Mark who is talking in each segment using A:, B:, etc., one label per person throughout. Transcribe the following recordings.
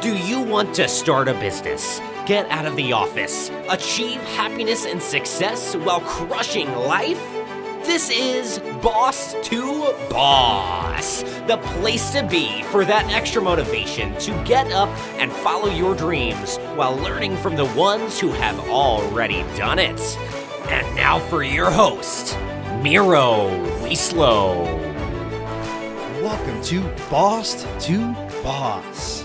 A: Do you want to start a business, get out of the office, achieve happiness and success while crushing life? This is Boss to Boss, the place to be for that extra motivation to get up and follow your dreams while learning from the ones who have already done it. And now for your host, Miro Wieslow.
B: Welcome to Boss to Boss.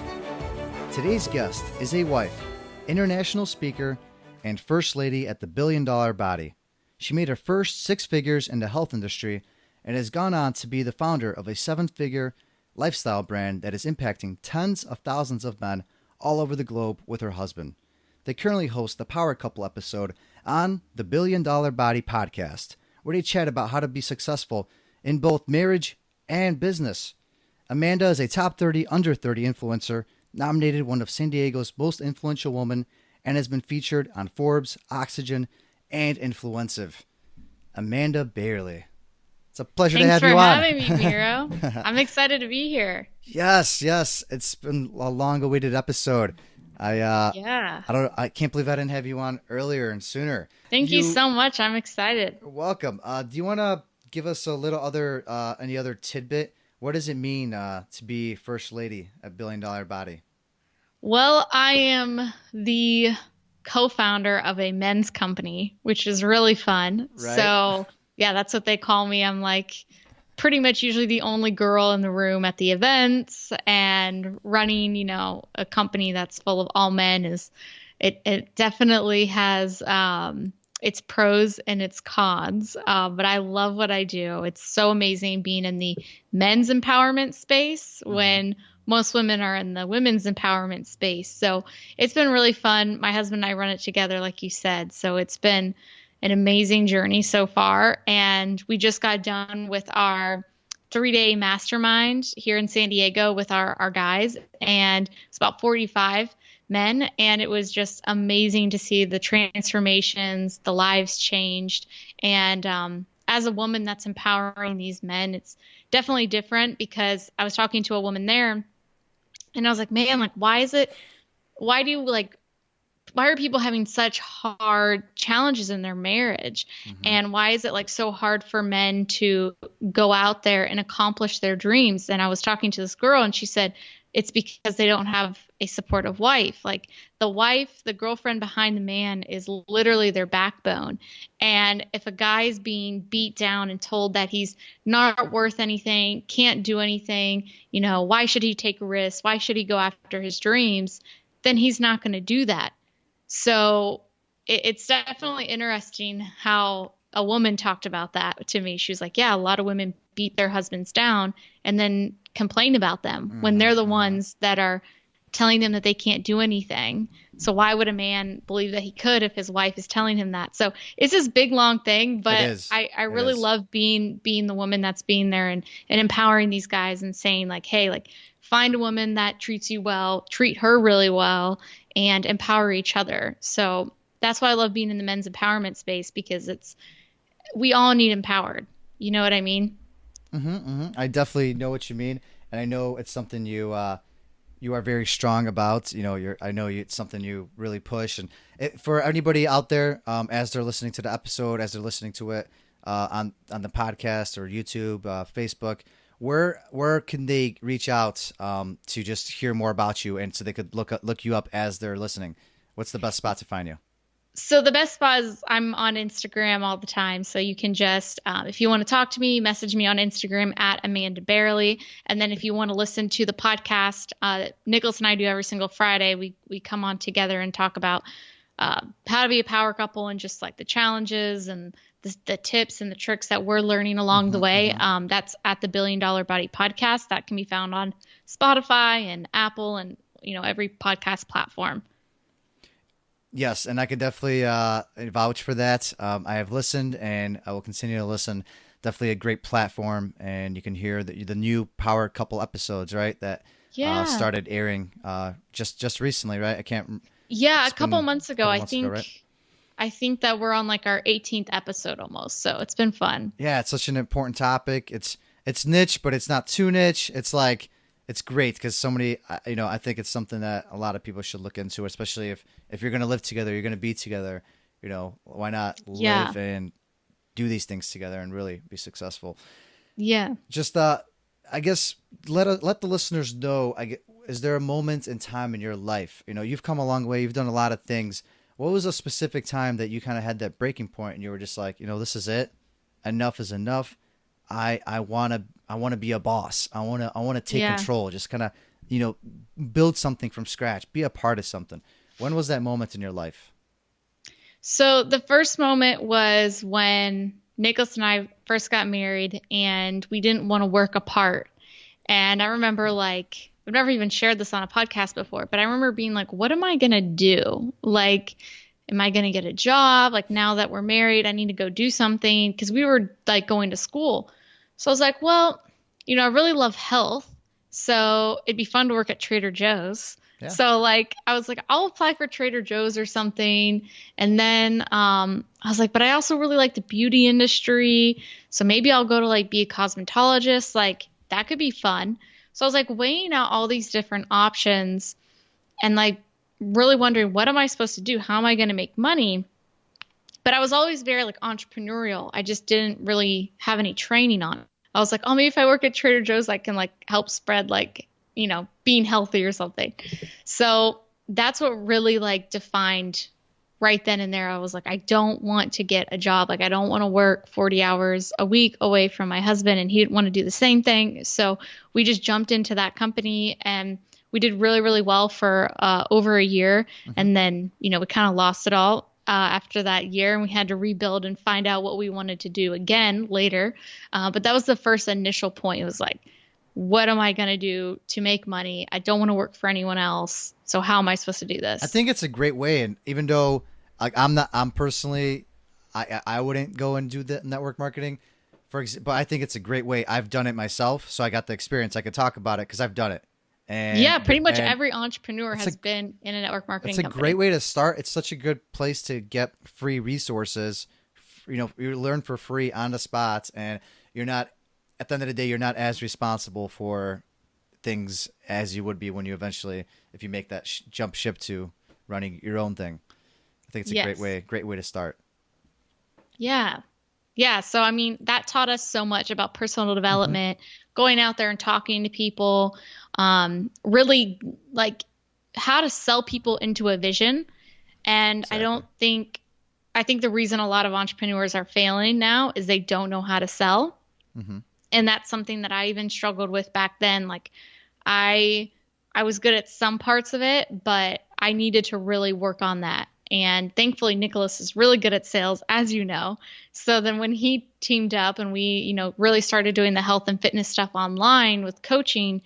B: Today's guest is a wife, international speaker, and first lady at the $1 Billion Body. She made her first 6 figures in the health industry and has gone on to be the founder of a 7-figure lifestyle brand that is impacting tens of thousands of men all over the globe with her husband. They currently host the Power Couple episode on the $1 Billion Body podcast, where they chat about how to be successful in both marriage and business. Amanda is a top 30 under 30 influencer, nominated one of San Diego's most influential women, and has been featured on Forbes, Oxygen, and Influencive. Amanda Bayerle. It's a pleasure to have you on.
C: Thanks for having me, Miro. I'm excited to be here.
B: Yes. It's been a long-awaited episode. I can't believe I didn't have you on earlier and sooner.
C: Thank you so much. I'm excited.
B: Welcome. Do you want to give us a little any other tidbit? What does it mean to be first lady at $1 Billion Body?
C: Well, I am the co-founder of a men's company, which is really fun.
B: Right.
C: So yeah, that's what they call me. I'm like pretty much usually the only girl in the room at the events, and running, a company that's full of all men it definitely has, its pros and its cons, but I love what I do. It's so amazing being in the men's empowerment space when most women are in the women's empowerment space. So it's been really fun. My husband and I run it together, like you said. So it's been an amazing journey so far. And we just got done with our 3-day mastermind here in San Diego with our guys. And it's about 45 men, and it was just amazing to see the transformations, the lives changed. And as a woman that's empowering these men, it's definitely different, because I was talking to a woman there and I was like, man, why are people having such hard challenges in their marriage? And why is it so hard for men to go out there and accomplish their dreams? And I was talking to this girl, and she said, it's because they don't have a supportive wife. The wife, the girlfriend behind the man, is literally their backbone. And if a guy is being beat down and told that he's not worth anything, can't do anything, why should he take a risk? Why should he go after his dreams? Then he's not going to do that. So it's definitely interesting how a woman talked about that to me. She was like, yeah, a lot of women beat their husbands down and then complain about them when they're the ones that are telling them that they can't do anything. So why would a man believe that he could if his wife is telling him that? So it's this big, long thing, but I really love being the woman that's being there and empowering these guys and saying hey, find a woman that treats you well, treat her really well, and empower each other. So that's why I love being in the men's empowerment space, because we all need empowered. You know what I mean?
B: I definitely know what you mean, and I know it's something you are very strong about. It's something you really push. And for anybody out there, as they're listening to the episode, as they're listening to it on the podcast or YouTube, Facebook, where can they reach out to just hear more about you, and so they could look you up as they're listening? What's the best spot to find you?
C: So the best spot is I'm on Instagram all the time. So you can just, if you want to talk to me, message me on Instagram at Amanda Bayerle. And then if you want to listen to the podcast, Nicholas and I do every single Friday, we come on together and talk about how to be a power couple, and just the challenges and the tips and the tricks that we're learning along the way. That's at the $1 Billion Body podcast. That can be found on Spotify and Apple and, every podcast platform.
B: Yes, and I could definitely vouch for that. I have listened, and I will continue to listen. Definitely a great platform, and you can hear the new Power Couple episodes, right? That started airing just recently, right?
C: A couple months ago, I think.
B: Right?
C: I think that we're on our 18th episode almost, so it's been fun.
B: Yeah, it's such an important topic. It's niche, but it's not too niche. It's it's great because so many, I think it's something that a lot of people should look into, especially if you're going to live together, you're going to be together, why not live and do these things together and really be successful?
C: Yeah.
B: Just, I guess, let the listeners know, is there a moment in time in your life, you've come a long way, you've done a lot of things. What was a specific time that you kind of had that breaking point and you were just like, this is it. Enough is enough. I want to be a boss. I want to take control. Just kind of, build something from scratch. Be a part of something. When was that moment in your life?
C: So the first moment was when Nicholas and I first got married, and we didn't want to work apart. And I remember, like, I've never even shared this on a podcast before, but I remember being like, what am I going to do? Like, am I going to get a job? Like, now that we're married, I need to go do something, because we were like going to school. So I was like, well, I really love health, so it'd be fun to work at Trader Joe's. Yeah. So like, I was like, I'll apply for Trader Joe's or something. And then I was like, but I also really like the beauty industry, so maybe I'll go to like be a cosmetologist. Like, that could be fun. So I was like weighing out all these different options and like really wondering, what am I supposed to do? How am I going to make money? But I was always very like entrepreneurial. I just didn't really have any training on it. I was like, oh, maybe if I work at Trader Joe's, I can like help spread like, being healthy or something. So that's what really like defined right then and there. I was like, I don't want to get a job. Like, I don't want to work 40 hours a week away from my husband, and he didn't want to do the same thing. So we just jumped into that company, and we did really, really well for over a year. Mm-hmm. And then, we kind of lost it all after that year, and we had to rebuild and find out what we wanted to do again later. But that was the first initial point. It was like, what am I going to do to make money? I don't want to work for anyone else. So how am I supposed to do this?
B: I think it's a great way. And even though like I'm personally, I wouldn't go and do the network marketing, but I think it's a great way. I've done it myself, so I got the experience. I could talk about it because I've done it. And
C: yeah, pretty much every entrepreneur has been in a network marketing company.
B: It's a great way to start. It's such a good place to get free resources. You learn for free on the spot, and you're not, at the end of the day, you're not as responsible for things as you would be when you eventually, if you make that jump ship to running your own thing. I think it's a great way to start.
C: Yeah. Yeah. So, I mean, that taught us so much about personal development, going out there and talking to people, really like how to sell people into a vision. And exactly. I think the reason a lot of entrepreneurs are failing now is they don't know how to sell. Mm-hmm. And that's something that I even struggled with back then. Like I was good at some parts of it, but I needed to really work on that. And thankfully, Nicholas is really good at sales, as you know. So then when he teamed up and we, really started doing the health and fitness stuff online with coaching,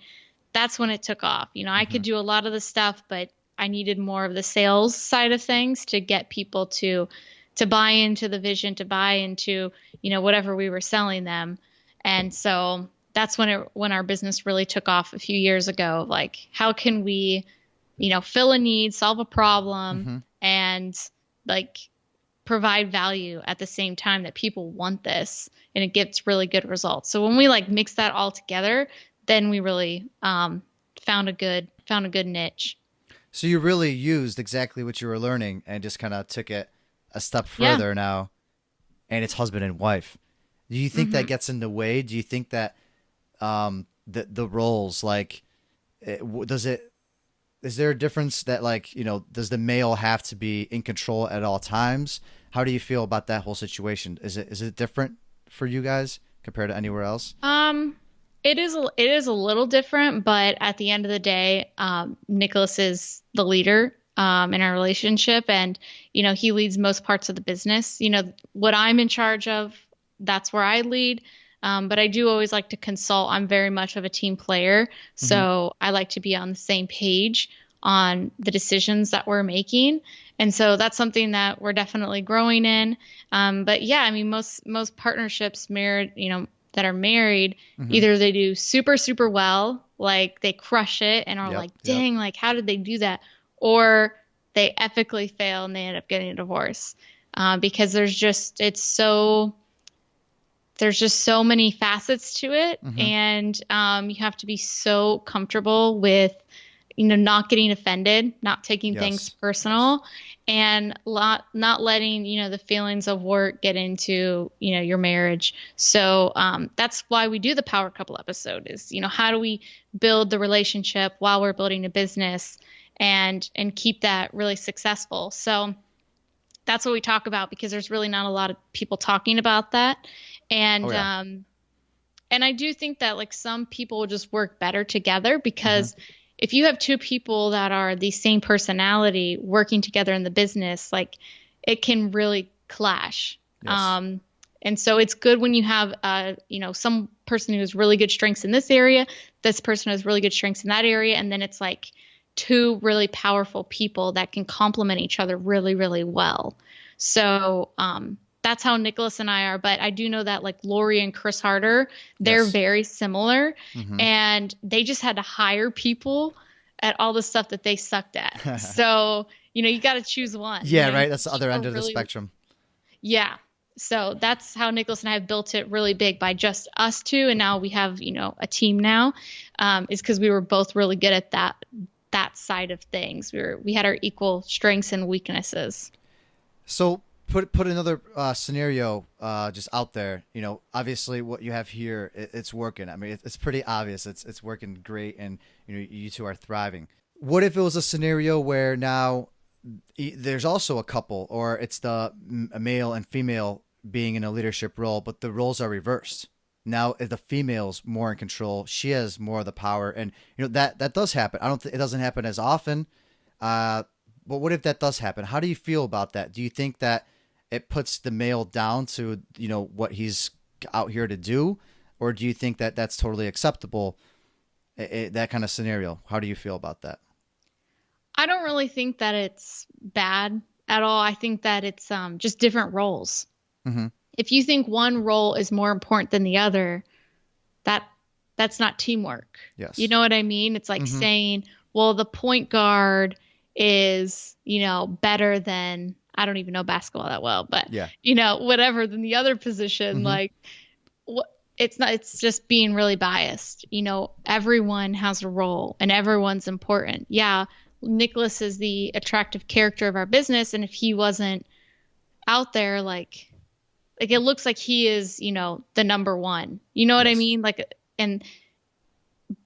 C: that's when it took off. I could do a lot of the stuff, but I needed more of the sales side of things to get people to buy into the vision, to buy into, whatever we were selling them. And so that's when our business really took off a few years ago. Like, how can we, fill a need, solve a problem, and like provide value at the same time that people want this, and it gets really good results. So when we like mix that all together, then we really found a good niche.
B: So you really used exactly what you were learning and just kind of took it a step further now, and it's husband and wife. Do you think that gets in the way? Do you think that the roles, like, is there a difference that, like, does the male have to be in control at all times? How do you feel about that whole situation? Is it different for you guys compared to anywhere else?
C: It is a little different, but at the end of the day, Nicholas is the leader in our relationship, and he leads most parts of the business. What I'm in charge of, that's where I lead. But I do always like to consult. I'm very much of a team player, so I like to be on the same page on the decisions that we're making. And so that's something that we're definitely growing in. But yeah, I mean, most partnerships that are married, either they do super, super well, like they crush it and are dang, like, how did they do that? Or they epically fail and they end up getting a divorce. Because it's so there's just so many facets to it. And you have to be so comfortable with, not getting offended, not taking things personal, and not letting, the feelings of work get into, your marriage. So that's why we do the Power Couple episode is, how do we build the relationship while we're building a business and keep that really successful. So that's what we talk about, because there's really not a lot of people talking about that. And, and I do think that like some people will just work better together, because if you have two people that are the same personality working together in the business, like it can really clash. Yes. And so it's good when you have, some person who has really good strengths in this area, this person has really good strengths in that area. And then it's like two really powerful people that can complement each other really, really well. So, that's how Nicholas and I are. But I do know that like Lori and Chris Harder, they're very similar, and they just had to hire people at all the stuff that they sucked at. So, you got to choose one.
B: Yeah, right. That's the other end of the spectrum.
C: Yeah. So that's how Nicholas and I have built it really big by just us two. And now we have, a team now, is because we were both really good at that side of things. We had our equal strengths and weaknesses.
B: So put another scenario just out there. Obviously what you have here, it's working. I mean, it's pretty obvious. It's working great, and you two are thriving. What if it was a scenario where now there's also a couple, or it's a male and female being in a leadership role, but the roles are reversed? Now the female's more in control. She has more of the power, and that does happen. I don't think it doesn't happen as often. But what if that does happen? How do you feel about that? Do you think that it puts the male down to, what he's out here to do? Or do you think that that's totally acceptable, that kind of scenario? How do you feel about that?
C: I don't really think that it's bad at all. I think that it's just different roles. If you think one role is more important than the other, that's not teamwork. Yes. You know what I mean? It's like saying, well, the point guard is, better than, I don't even know basketball that well, but whatever, than the other position. Like it's just being really biased. Everyone has a role and everyone's important. Yeah. Nicholas is the attractive character of our business. And if he wasn't out there, like it looks like he is, the number one, what I mean?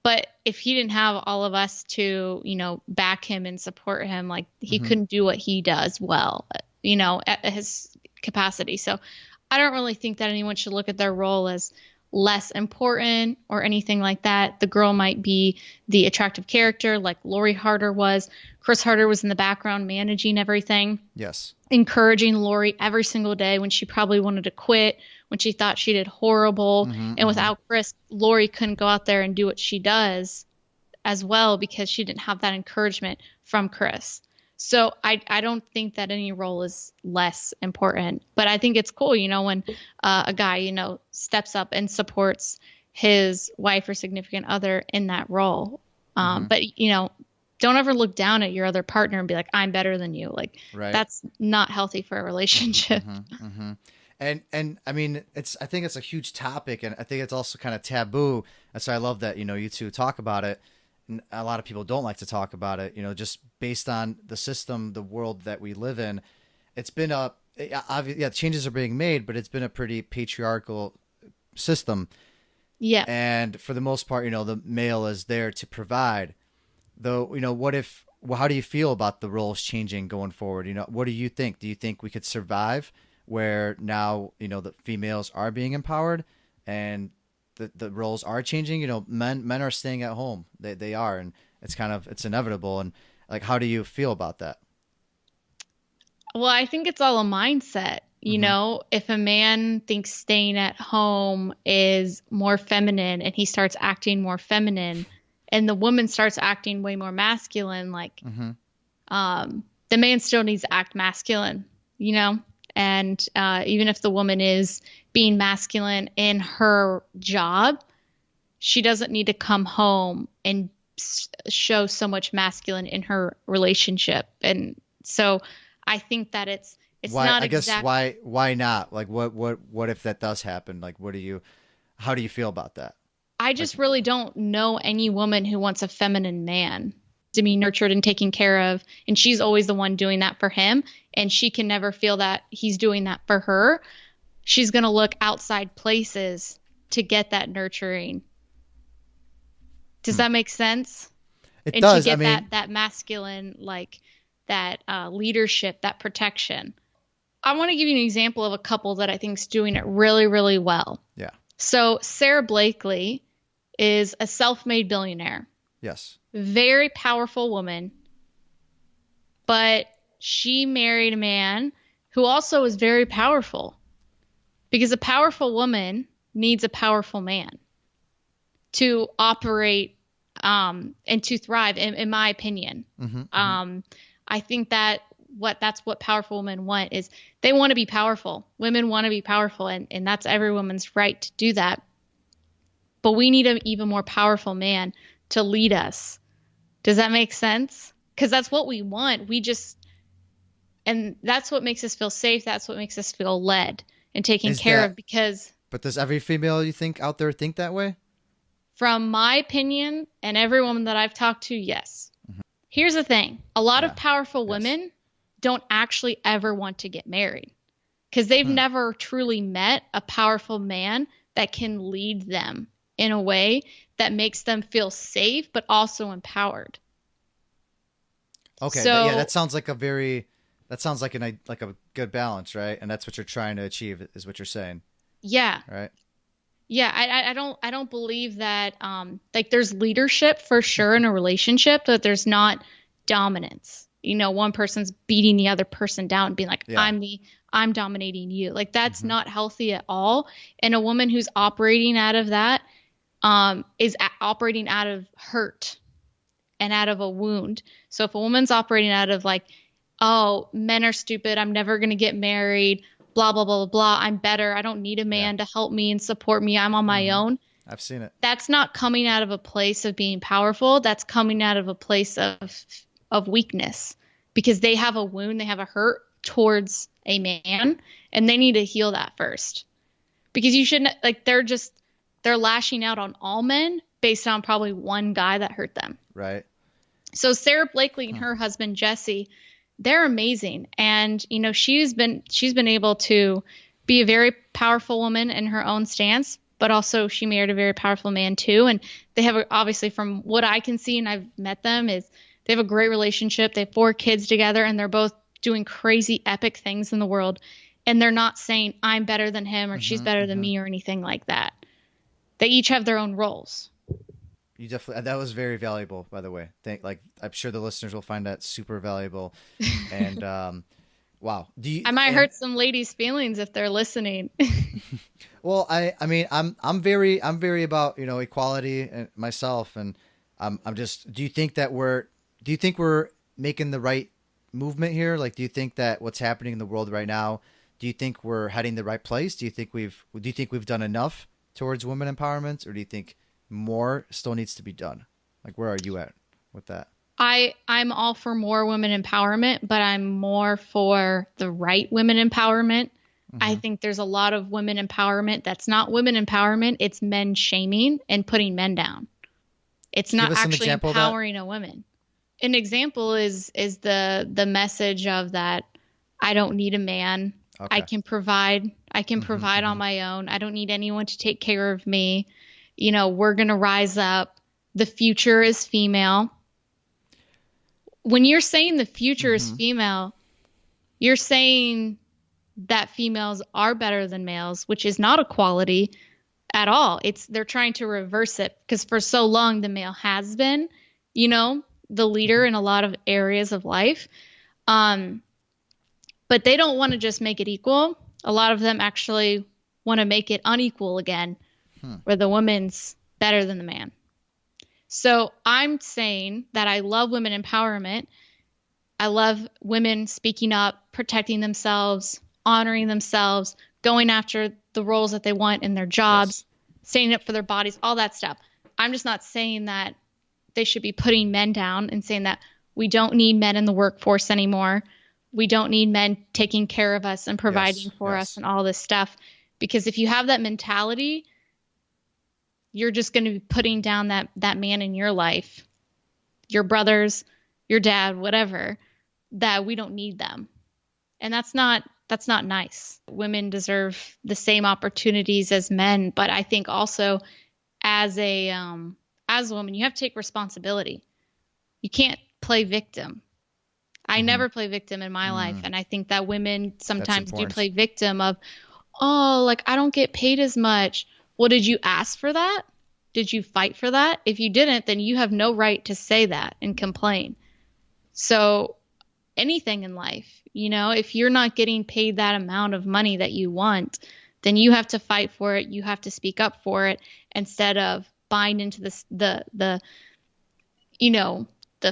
C: But if he didn't have all of us to, back him and support him, like he couldn't do what he does well, at his capacity. So I don't really think that anyone should look at their role as less important or anything like that. The girl might be the attractive character like Lori Harder was. Chris Harder was in the background managing everything. Yes. Encouraging Lori every single day when she probably wanted to quit, when she thought she did horrible. And without Chris, Lori couldn't go out there and do what she does as well, because she didn't have that encouragement from Chris. So I don't think that any role is less important, but I think it's cool, when a guy, steps up and supports his wife or significant other in that role. But, don't ever look down at your other partner and be like, I'm better than you. Like, that's not healthy for a relationship.
B: And I mean, I think it's a huge topic, and I think it's also kind of taboo. And so I love that, you two talk about it. A lot of people don't like to talk about it, just based on the system, the world that we live in. It's been changes are being made, but it's been a pretty patriarchal system. Yeah. And for the most part, the male is there to provide. Though, how do you feel about the roles changing going forward? What do you think? Do you think we could survive where now, the females are being empowered and the roles are changing? Men are staying at home. They are, and it's inevitable. And like, how do you feel about that?
C: Well, I think it's all a mindset. If a man thinks staying at home is more feminine and he starts acting more feminine, and the woman starts acting way more masculine, like, the man still needs to act masculine, and even if the woman is being masculine in her job, she doesn't need to come home and show so much masculine in her relationship. And so I think that it's It's
B: Why?
C: not
B: I guess
C: exact.
B: why not? Like what if that does happen? Like how do you feel about that?
C: I
B: Like
C: just really don't know any woman who wants a feminine man to be nurtured and taken care of. And she's always the one doing that for him. And she can never feel that he's doing that for her. She's going to look outside places to get that nurturing. Does that make sense?
B: it
C: And to
B: does. I
C: get
B: mean,
C: that masculine, like that leadership, that protection. I want to give you an example of a couple that I think is doing it really, really well.
B: yeah.
C: So Sara Blakely is a self-made billionaire,
B: Yes.
C: very powerful woman, but she married a man who also is very powerful because a powerful woman needs a powerful man to operate and to thrive, in my opinion. I think that that's what powerful women want is they want to be powerful. Women want to be powerful, and that's every woman's right to do that. But we need an even more powerful man to lead us. Does that make sense? Because that's what we want. And that's what makes us feel safe. That's what makes us feel led and taken care of. Because
B: But does every female you think out there think that way?
C: from my opinion and every woman that I've talked to, yes. Here's the thing. A lot of powerful women don't actually ever want to get married because they've never truly met a powerful man that can lead them in a way that makes them feel safe, but also empowered.
B: Okay.
C: So,
B: Yeah, that sounds like a good balance, right? And that's what you're trying to achieve is what you're saying,
C: yeah.
B: right?
C: Yeah, I don't believe that like there's leadership for sure in a relationship, but there's not dominance. You know, one person's beating the other person down and being like,
B: Yeah.
C: I'm dominating you. Like that's not healthy at all. And a woman who's operating out of that is operating out of hurt and out of a wound. So if a woman's operating out of like, oh, men are stupid, I'm never going to get married, blah, blah, blah, blah, blah. I'm better. I don't need a man to help me and support me. I'm on my own.
B: I've seen it.
C: That's not coming out of a place of being powerful. That's coming out of a place of weakness because they have a wound. They have a hurt towards a man and they need to heal that first because you shouldn't like, they're lashing out on all men based on probably one guy that hurt them.
B: Right.
C: So Sara Blakely and her husband, Jesse, they're amazing. And, you know, she's been able to be a very powerful woman in her own stance, but also she married a very powerful man too. And they have obviously from what I can see, and I've met them, is they have a great relationship. They have 4 kids together and they're both doing crazy epic things in the world. And they're not saying I'm better than him or she's better than me or anything like that. They each have their own roles.
B: You definitely, that was very valuable, by the way. I'm sure the listeners will find that super valuable. And, wow.
C: I might hurt some ladies' feelings if they're listening.
B: Well, I mean, I'm very about, you know, equality and myself. And I'm just, do you think we're making the right movement here? Like, do you think that what's happening in the world right now, do you think we're heading the right place? Do you think we've done enough towards women empowerment, or do you think more still needs to be done? Like, where are you at with that?
C: I'm all for more women empowerment, but I'm more for the right women empowerment. I think there's a lot of women empowerment that's not women empowerment. It's men shaming and putting men down. It's not actually empowering a woman. An example is the message of that I don't need a man. Okay. I can provide on my own. I don't need anyone to take care of me. You know, we're going to rise up. The future is female. When you're saying the future is female, you're saying that females are better than males, which is not equality at all. They're trying to reverse it because for so long the male has been, you know, the leader in a lot of areas of life. But they don't want to just make it equal. A lot of them actually want to make it unequal again, where the woman's better than the man. So I'm saying that I love women empowerment. I love women speaking up, protecting themselves, honoring themselves, going after the roles that they want in their jobs, standing up for their bodies, all that stuff. I'm just not saying that they should be putting men down and saying that we don't need men in the workforce anymore. we don't need men taking care of us and providing for us and all this stuff. Because if you have that mentality, you're just going to be putting down that man in your life, your brothers, your dad, whatever, that we don't need them. And that's not nice. Women deserve the same opportunities as men, but I think also as a woman, you have to take responsibility. You can't play victim. I never play victim in my life, and I think that women sometimes do play victim of, oh, like I don't get paid as much. Well, did you ask for that? Did you fight for that? If you didn't, then you have no right to say that and complain. So anything in life, if you're not getting paid that amount of money that you want, then you have to fight for it. You have to speak up for it instead of buying into the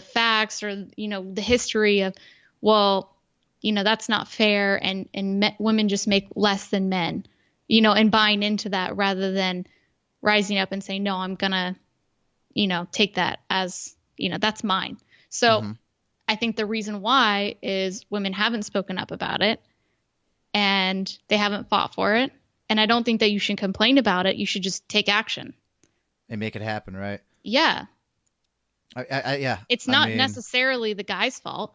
C: facts or, the history of, well, that's not fair. And women just make less than men, and buying into that rather than rising up and saying, no, I'm gonna, take that as, that's mine. So I think the reason why is women haven't spoken up about it and they haven't fought for it. And I don't think that you should complain about it. You should just take action
B: and make it happen. Right.
C: Yeah.
B: Yeah.
C: It's not necessarily the guy's fault.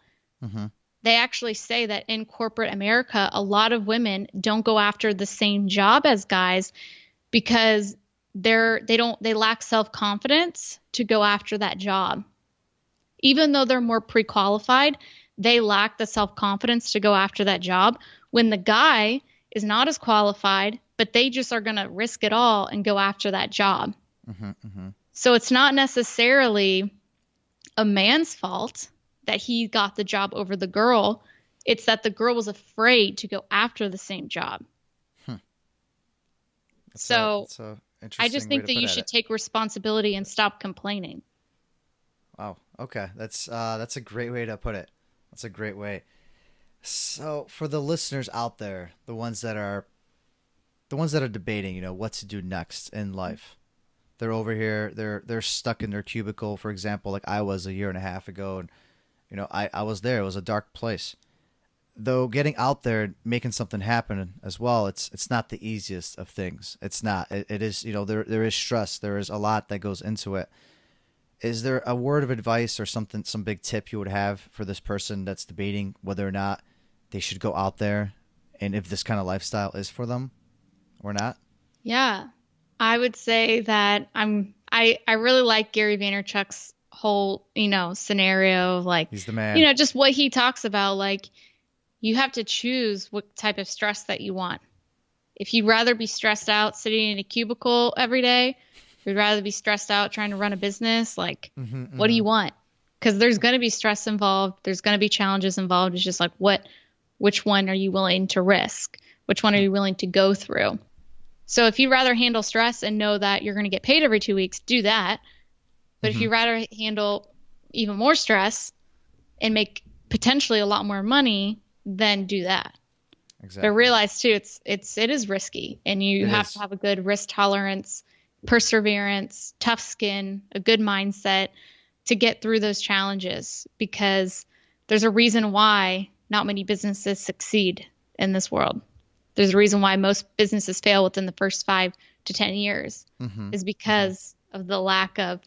C: They actually say that in corporate America, a lot of women don't go after the same job as guys because they lack self-confidence to go after that job. Even though they're more pre-qualified, they lack the self-confidence to go after that job when the guy is not as qualified, but they just are going to risk it all and go after that job. So it's not necessarily a man's fault that he got the job over the girl. It's that the girl was afraid to go after the same job. So I just think that you should take responsibility and stop complaining.
B: Wow. Okay. That's a great way to put it. That's a great way. So for the listeners out there, the ones that are debating, what to do next in life, they're over here, they're stuck in their cubicle, for example, like I was a year and a half ago. And, I was there. It was a dark place. Though getting out there and making something happen as well, it's not the easiest of things. It's not. It is, there is stress. There is a lot that goes into it. Is there a word of advice or some big tip you would have for this person that's debating whether or not they should go out there and if this kind of lifestyle is for them or not? Yeah.
C: I would say that I really like Gary Vaynerchuk's whole, scenario of like,
B: he's the man.
C: Just what he talks about, like you have to choose what type of stress that you want. If you'd rather be stressed out sitting in a cubicle every day, you'd rather be stressed out trying to run a business, like what do you want? Because there's going to be stress involved. There's going to be challenges involved. It's just like, which one are you willing to risk? Which one are you willing to go through? So if you'd rather handle stress and know that you're going to get paid every 2 weeks, do that. But if you'd rather handle even more stress and make potentially a lot more money, then do that. Exactly. But realize too, it is risky, and you have to have a good risk tolerance, perseverance, tough skin, a good mindset to get through those challenges, because there's a reason why not many businesses succeed in this world. There's a reason why most businesses fail within the first 5 to 10 years is because of the lack of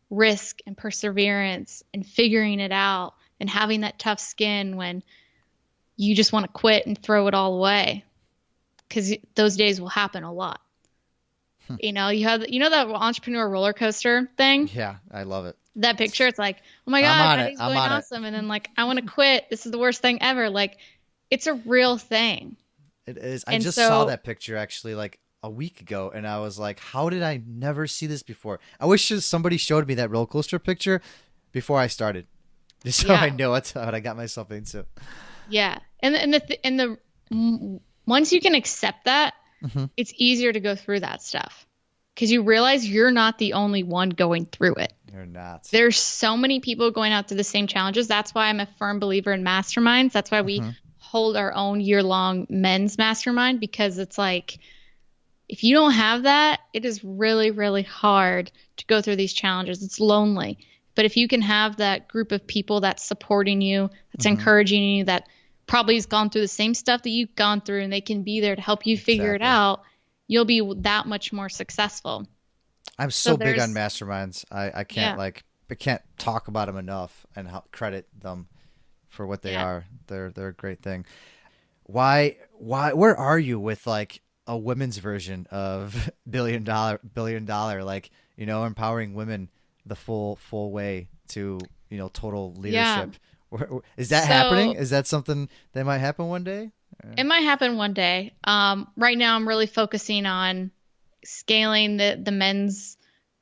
C: risk and perseverance and figuring it out and having that tough skin when you just want to quit and throw it all away, because those days will happen a lot. You have that entrepreneur roller coaster thing.
B: Yeah, I love it.
C: That picture, it's like, oh my God, that is going awesome. And then like, I want to quit. This is the worst thing ever. Like, it's a real thing.
B: It is. I just saw that picture actually like a week ago, and I was like, how did I never see this before? I wish somebody showed me that roller coaster picture before I started, just so I know what I got myself into. Yeah. And
C: once you can accept that, it's easier to go through that stuff, because you realize you're not the only one going through it.
B: You're not.
C: There's so many people going out through the same challenges. That's why I'm a firm believer in masterminds. That's why we hold our own year-long men's mastermind, because it's like, if you don't have that, it is really, really hard to go through these challenges. It's lonely. But if you can have that group of people that's supporting you, that's encouraging you, that probably has gone through the same stuff that you've gone through, and they can be there to help you figure it out, you'll be that much more successful.
B: I'm so big on masterminds. I can't I can't talk about them enough and credit them for what they are. They're a great thing. Why where are you with like a women's version of billion dollar, like, you know, empowering women the full way to, you know, total leadership? Is that happening? Is that something that might happen one day?
C: It might happen one day. Right now I'm really focusing on scaling the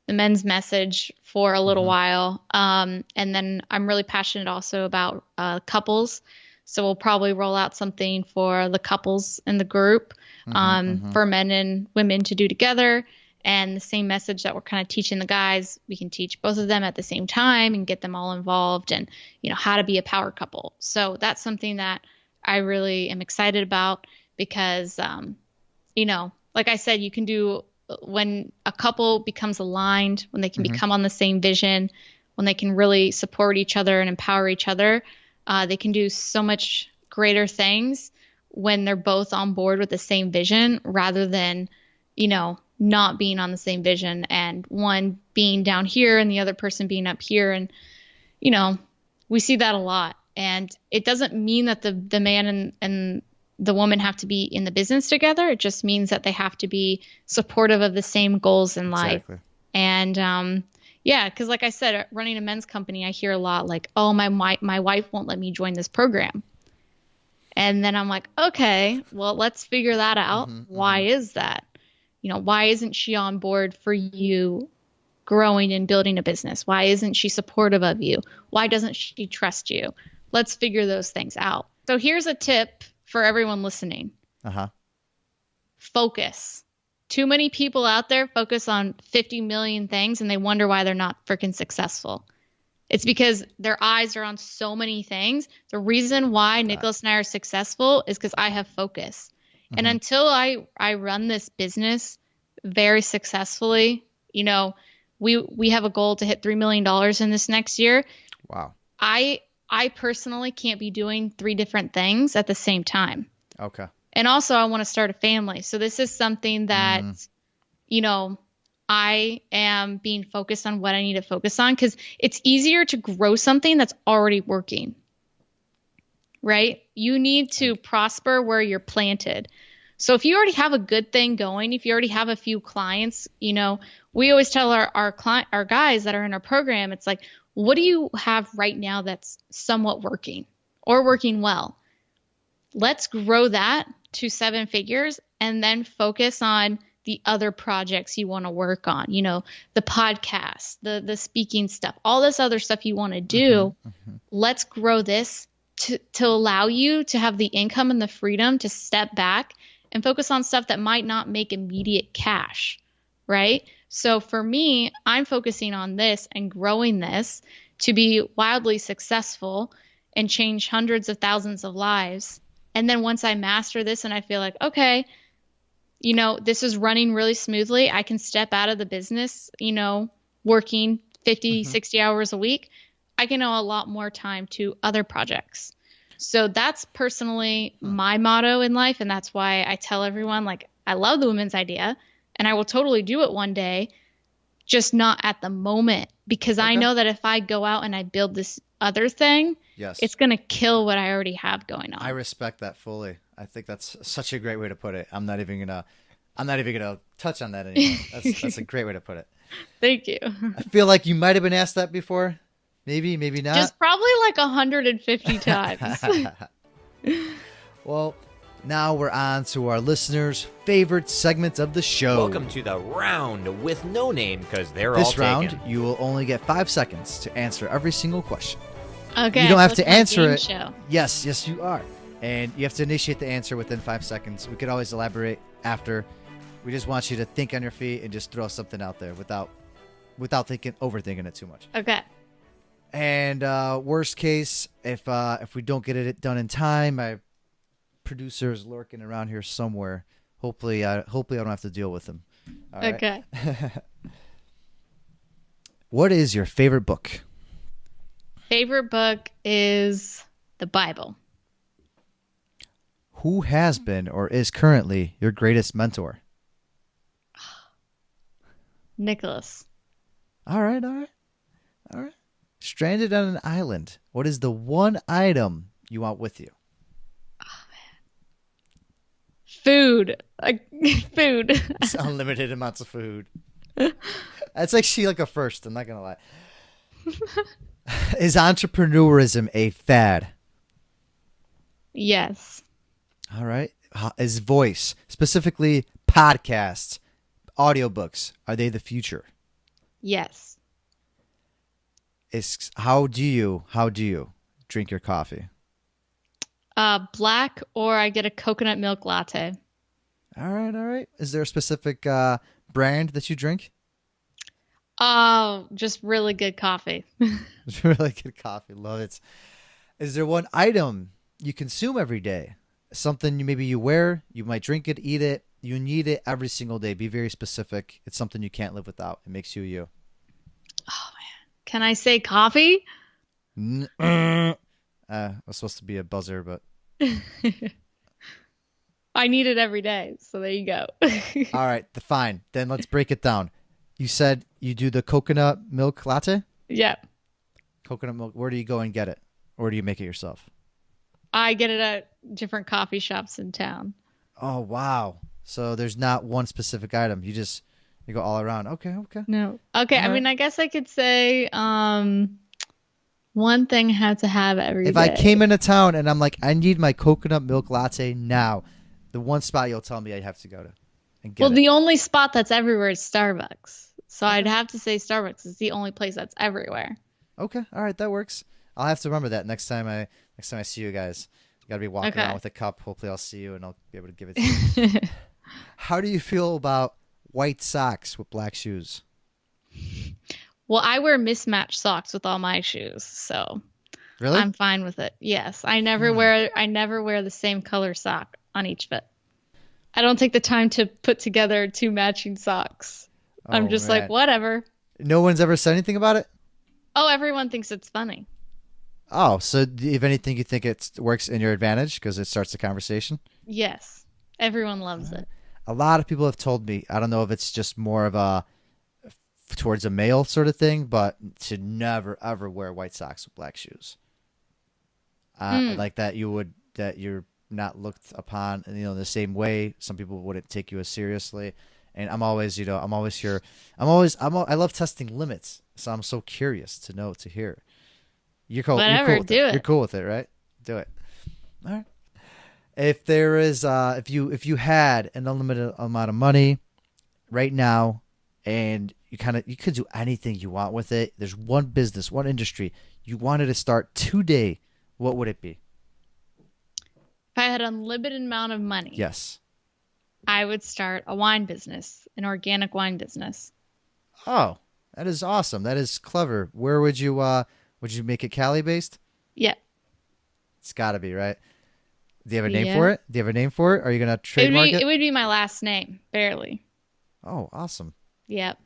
C: men's message for a little while. And then I'm really passionate also about couples. So we'll probably roll out something for the couples in the group, for men and women to do together. And the same message that we're kind of teaching the guys, we can teach both of them at the same time and get them all involved, and, you know, how to be a power couple. So that's something that I really am excited about, because, you know, like I said, you can do, when a couple becomes aligned, when they can become on the same vision, when they can really support each other and empower each other, they can do so much greater things when they're both on board with the same vision, rather than, you know, not being on the same vision and one being down here and the other person being up here. And, you know, we see that a lot. And it doesn't mean that the man and the woman have to be in the business together. It just means that they have to be supportive of the same goals in life. Exactly. And, yeah, because like I said, running a men's company, I hear a lot like, oh, my wife won't let me join this program. And then I'm like, okay, well, let's figure that out. Why is that? You know, why isn't she on board for you growing and building a business? Why isn't she supportive of you? Why doesn't she trust you? Let's figure those things out. So here's a tip for everyone listening. Focus. Too many people out there focus on 50 million things and they wonder why they're not freaking successful. It's because their eyes are on so many things. The reason why Nicholas and I are successful is because I have focus. And until I run this business very successfully, you know, we have a goal to hit $3 million in this next year. Wow. I personally can't be doing 3 different things at the same time. Okay. And also I want to start a family. So this is something that, you know, I am being focused on what I need to focus on, because it's easier to grow something that's already working. Right? You need to prosper where you're planted. So if you already have a good thing going, if you already have a few clients, you know, we always tell our guys that are in our program, it's like, what do you have right now that's somewhat working or working well? Let's grow that to 7 figures and then focus on the other projects you want to work on, you know, the podcast, the speaking stuff, all this other stuff you want to do. Let's grow this to allow you to have the income and the freedom to step back and focus on stuff that might not make immediate cash, right? So for me, I'm focusing on this and growing this to be wildly successful and change hundreds of thousands of lives. And then once I master this and I feel like, okay, you know, this is running really smoothly, I can step out of the business, you know, working 50, 60 hours a week. I can owe a lot more time to other projects. So that's personally my motto in life. And that's why I tell everyone, like, I love the women's idea and I will totally do it one day, just not at the moment, because I know that if I go out and I build this other thing, it's going to kill what I already have going on.
B: I respect that fully. I think that's such a great way to put it. I'm not even gonna touch on that anymore. That's a great way to put it.
C: Thank you.
B: I feel like you might have been asked that before. Maybe not.
C: Just probably like 150 times.
B: Well, now we're on to our listeners' favorite segment of the show.
A: Welcome to the round with no name, because they're all
B: This
A: taken.
B: round, you will only get 5 seconds to answer every single question.
C: Okay.
B: You don't have to answer it.
C: Show.
B: Yes, you are. And you have to initiate the answer within 5 seconds. We could always elaborate after. We just want you to think on your feet and just throw something out there without overthinking it too much.
C: Okay.
B: And worst case, if we don't get it done in time, my producer is lurking around here somewhere. Hopefully I don't have to deal with him. All right?
C: Okay.
B: What is your favorite book?
C: Favorite book is the Bible.
B: Who has been or is currently your greatest mentor?
C: Nicholas.
B: All right. Stranded on an island. What is the one item you want with you?
C: Food. Food.
B: It's unlimited amounts of food. That's actually like a first. I'm not going to lie. Is entrepreneurism a fad?
C: Yes.
B: All right. Is voice, specifically podcasts, audiobooks, are they the future?
C: Yes.
B: How do you drink your coffee?
C: Black, or I get a coconut milk latte.
B: All right. Is there a specific brand that you drink?
C: Oh, just really good coffee.
B: It's really good coffee. Love it. Is there one item you consume every day? Something maybe you wear, you might drink it, eat it, you need it every single day. Be very specific. It's something you can't live without. It makes you you.
C: Oh man. Can I say coffee?
B: It was supposed to be a buzzer, but
C: I need it every day. So there you go.
B: all right, fine. Then let's break it down. You said you do the coconut milk latte?
C: Yeah.
B: Coconut milk. Where do you go and get it? Or do you make it yourself?
C: I get it at different coffee shops in town.
B: Oh, wow. So there's not one specific item. You go all around. Okay.
C: No. Okay.
B: All
C: I mean,
B: right.
C: I guess I could say one thing I had to have every
B: If
C: day.
B: I came into town and I'm like, I need my coconut milk latte now, the one spot you'll tell me I have to go to and get
C: Well,
B: it.
C: the only spot that's everywhere is Starbucks. So I'd have to say Starbucks is the only place that's everywhere.
B: Okay. All right. That works. I'll have to remember that next time I see you guys. You got to be walking
C: Okay.
B: around with a cup. Hopefully I'll see you and I'll be able to give it to you. How do you feel about white socks with black shoes?
C: Well, I wear mismatched socks with all my shoes, so
B: Really?
C: I'm fine with it. Yes, I never wear the same color sock on each foot. I don't take the time to put together two matching socks. I'm just
B: man.
C: like, whatever.
B: No one's ever said anything about it?
C: Oh, everyone thinks it's funny.
B: Oh, so if anything, you think it works in your advantage because it starts the conversation?
C: Yes, everyone loves it.
B: A lot of people have told me, I don't know if it's just more of a towards a male sort of thing, but to never ever wear white socks with black shoes. Like that you're not looked upon, the same way. Some people wouldn't take you as seriously. And I'm always here. I love testing limits. So I'm so curious to hear. You're cool.
C: Whatever,
B: You're cool with
C: do it.
B: You're cool with it, right? Do it. All right. If there is, if you had an unlimited amount of money right now, and you could do anything you want with it. There's one business, one industry you wanted to start today. What would it be?
C: If I had unlimited amount of money,
B: Yes.
C: I would start a wine business, an organic wine business.
B: Oh, that is awesome. That is clever. Where would you make it Cali based?
C: Yeah.
B: It's got to be, right? Do you have a name
C: Yeah.
B: for it? Do you have a name for it? Are you going to trademark it?
C: It would be my last name, Bayerle.
B: Oh, awesome.
C: Yep.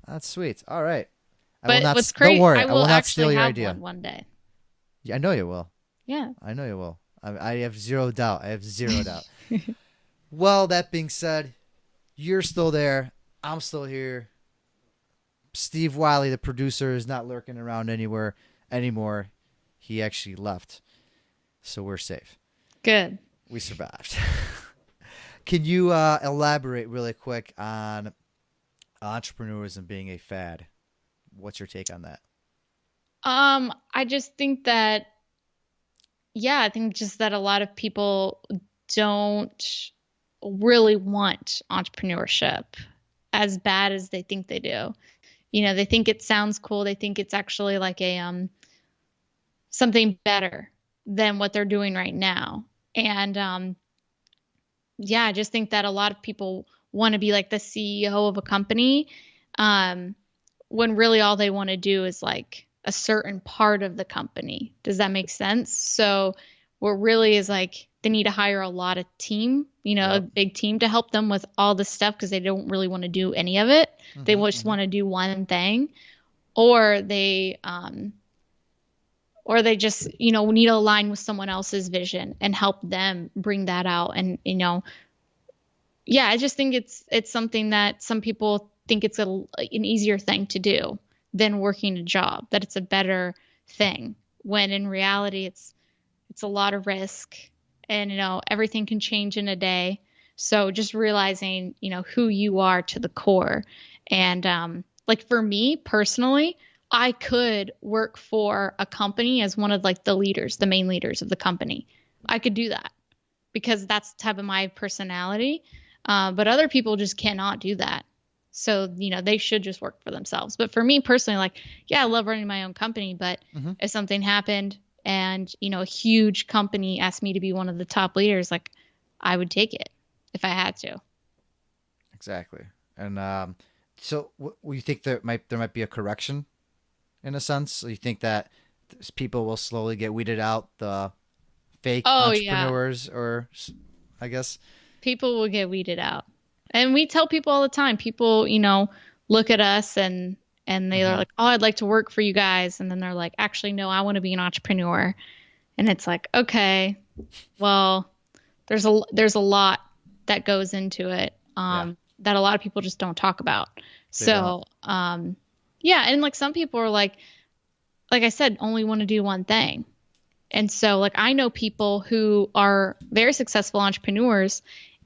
B: That's sweet. All right.
C: But what's crazy,
B: Don't worry.
C: I will
B: not steal
C: actually
B: your
C: have
B: idea.
C: one day.
B: Yeah, I know you will.
C: Yeah.
B: I know you will. I have zero doubt. Well, that being said, you're still there. I'm still here. Steve Wiley, the producer, is not lurking around anywhere anymore. He actually left. So we're safe.
C: Good.
B: We survived. Can you elaborate really quick on entrepreneurism being a fad? What's your take on that?
C: I just think that, I think just that a lot of people don't really want entrepreneurship as bad as they think they do. They think it sounds cool. They think it's actually like a something better than what they're doing right now. And I just think that a lot of people want to be like the CEO of a company, when really all they want to do is like a certain part of the company. Does that make sense? So what really is like they need to hire a lot of team, a big team to help them with all this stuff because they don't really want to do any of it. They just want to do one thing, or they or they just, you know, need to align with someone else's vision and help them bring that out. And, you know, yeah, I just think it's something that some people think it's an easier thing to do than working a job, that it's a better thing, when in reality it's a lot of risk, and, you know, everything can change in a day. So just realizing, you know, who you are to the core. And like for me personally, I could work for a company as one of like the leaders, the main leaders of the company. I could do that because that's the type of my personality. But other people just cannot do that. So, you know, they should just work for themselves. But for me personally, like, yeah, I love running my own company. But if something happened and, you know, a huge company asked me to be one of the top leaders, like, I would take it if I had to.
B: Exactly. And so you think there might be a correction in a sense? So you think that people will slowly get weeded out, the fake entrepreneurs, or I guess
C: people will get weeded out. And we tell people all the time, people, you know, look at us and they're like, oh, I'd like to work for you guys. And then they're like, actually, no, I want to be an entrepreneur. And it's like, okay, well, there's a lot that goes into it that a lot of people just don't talk about. Yeah. And like some people are like I said, only want to do one thing. And so like I know people who are very successful entrepreneurs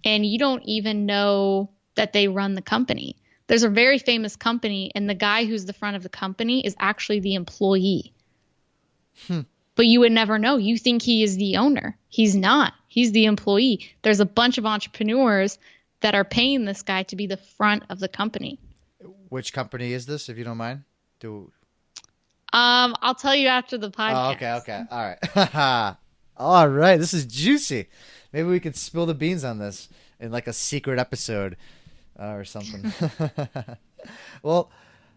C: and you don't even know that they run the company. There's a very famous company and the guy who's the front of the company is actually the employee. But you would never know. You think he is the owner. He's not. He's the employee. There's a bunch of entrepreneurs that are paying this guy to be the front of the company.
B: Which company is this, if you don't mind?
C: I'll tell you after the podcast.
B: Oh, okay. All right. All right. This is juicy. Maybe we could spill the beans on this in like a secret episode or something. Well,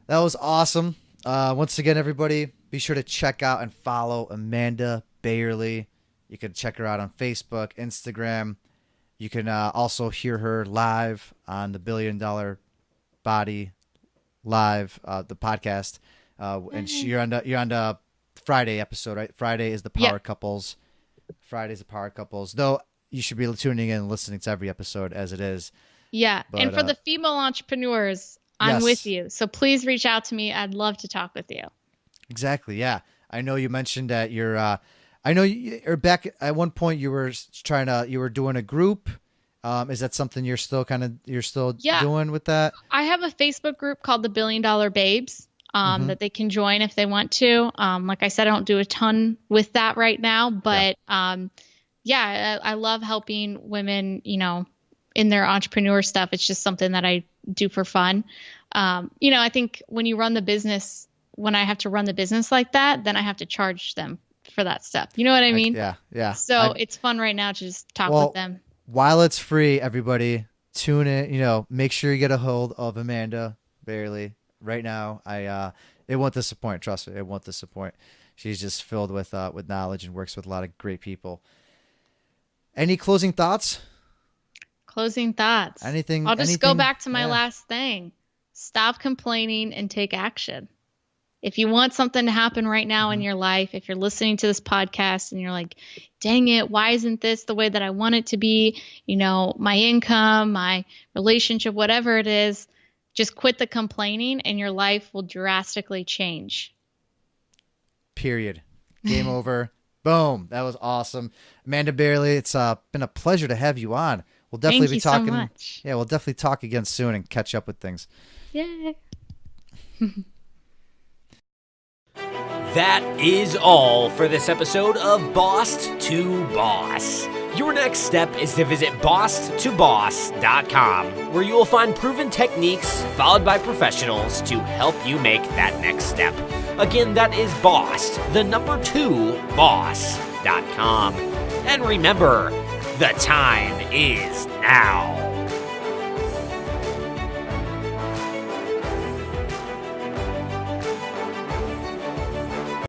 B: that was awesome. Once again, everybody, be sure to check out and follow Amanda Bayerle. You can check her out on Facebook, Instagram. You can also hear her live on the $1 Billion Body Live, the podcast. And you're on the Friday episode, right? Friday is the Power Couples. Friday's the Power Couples. Though you should be tuning in and listening to every episode as it is. Yeah. But,
C: and for the female entrepreneurs, I'm with you. So please reach out to me. I'd love to talk with you.
B: Exactly. Yeah. I know you mentioned that you're back at one point you were doing a group. Is that something you're still doing with that?
C: I have a Facebook group called the $1 Billion Babes. That they can join if they want to. Like I said, I don't do a ton with that right now, but I love helping women, you know, in their entrepreneur stuff. It's just something that I do for fun. You know, I think when you run the business, when I have to run the business like that, then I have to charge them for that stuff. You know what I mean?
B: Yeah.
C: So it's fun right now to just talk with them.
B: While it's free, everybody tune in, you know, make sure you get a hold of Amanda Bayerle. Right now, it won't disappoint. Trust me, it won't disappoint. She's just filled with knowledge and works with a lot of great people. Any closing thoughts?
C: Closing thoughts.
B: Anything?
C: I'll just go back to my last thing. Stop complaining and take action. If you want something to happen right now in your life, if you're listening to this podcast and you're like, dang it, why isn't this the way that I want it to be? You know, my income, my relationship, whatever it is. Just quit the complaining and your life will drastically change.
B: Period. Game over. Boom. That was awesome. Amanda Bayerle, it's been a pleasure to have you on. We'll definitely be talking. So much. Yeah, we'll definitely talk again soon and catch up with things.
C: Yay.
A: That is all for this episode of Boss to Boss. Your next step is to visit bosstoboss.com, where you will find proven techniques followed by professionals to help you make that next step. Again, that is boss2boss.com. And remember, the time is now.